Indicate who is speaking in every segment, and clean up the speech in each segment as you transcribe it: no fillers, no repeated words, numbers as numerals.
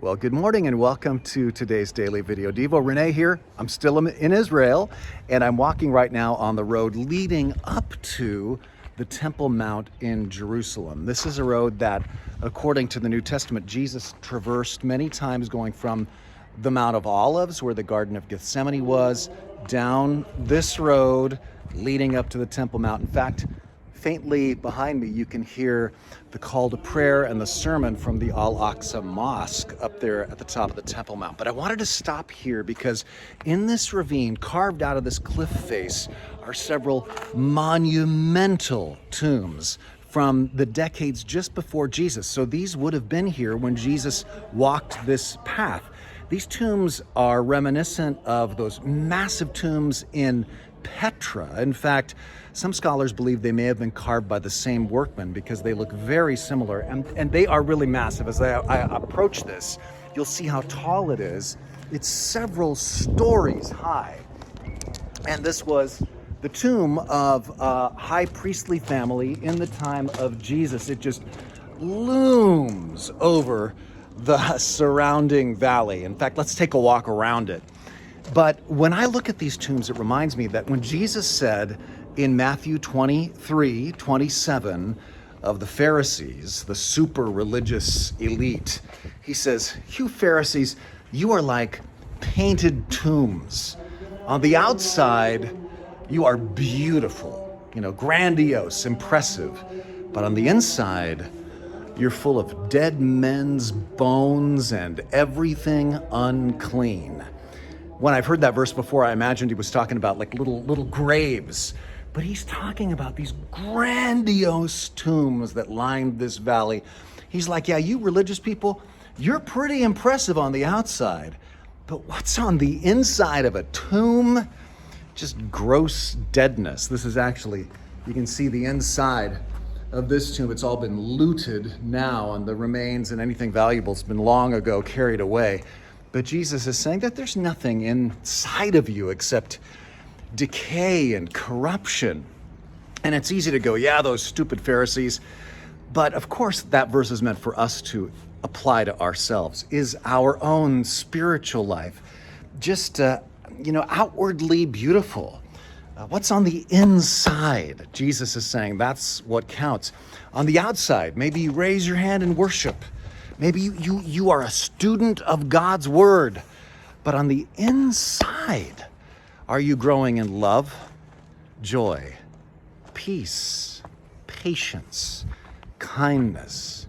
Speaker 1: Well, good morning and welcome to today's daily Videodevo. Rene here. I'm still in Israel and I'm walking right now on the road leading up to the Temple Mount in Jerusalem. This is a road that, according to the New Testament, Jesus traversed many times, going from the Mount of Olives, where the Garden of Gethsemane was, down this road leading up to the Temple Mount. In fact, faintly behind me, you can hear the call to prayer and the sermon from the Al-Aqsa Mosque up there at the top of the Temple Mount. But I wanted to stop here because in this ravine, carved out of this cliff face, are several monumental tombs from the decades just before Jesus. So these would have been here when Jesus walked this path. These tombs are reminiscent of those massive tombs in Petra. In fact, some scholars believe they may have been carved by the same workman because they look very similar, and they are really massive. As I approach this, you'll see how tall it is. It's several stories high. And this was the tomb of a high priestly family in the time of Jesus. It just looms over the surrounding valley. In fact, let's take a walk around it. But when I look at these tombs, it reminds me that when Jesus said in Matthew 23:27 of the Pharisees, the super religious elite, he says, "You Pharisees, you are like painted tombs. On the outside, you are beautiful, grandiose, impressive. But on the inside, you're full of dead men's bones and everything unclean." When I've heard that verse before, I imagined he was talking about like little graves. But he's talking about these grandiose tombs that lined this valley. He's like, yeah, you religious people, you're pretty impressive on the outside. But what's on the inside of a tomb? Just gross deadness. This is actually, you can see the inside of this tomb. It's all been looted now, and the remains and anything valuable has been long ago carried away. But Jesus is saying that there's nothing inside of you except decay and corruption. And it's easy to go, yeah, those stupid Pharisees. But of course, that verse is meant for us to apply to ourselves. Is our own spiritual life just, outwardly beautiful? What's on the inside? Jesus is saying that's what counts. On the outside, maybe you raise your hand in worship. Maybe you are a student of God's word. But on the inside, are you growing in love, joy, peace, patience, kindness,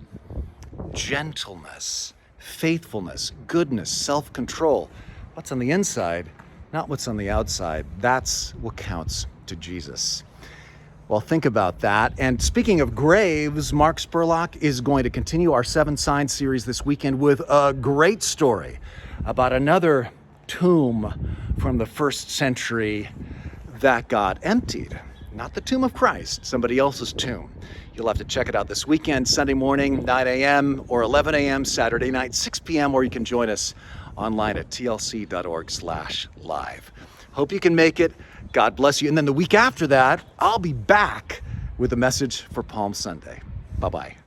Speaker 1: gentleness, faithfulness, goodness, self-control? What's on the inside, not what's on the outside. That's what counts to Jesus. Well, think about that. And speaking of graves, Mark Spurlock is going to continue our 7 Signs series this weekend with a great story about another tomb from the 1st century that got emptied. Not the tomb of Christ, somebody else's tomb. You'll have to check it out this weekend, Sunday morning, 9 a.m. or 11 a.m., Saturday night, 6 p.m., or you can join us online at tlc.org/live. Hope you can make it. God bless you. And then the week after that, I'll be back with a message for Palm Sunday. Bye-bye.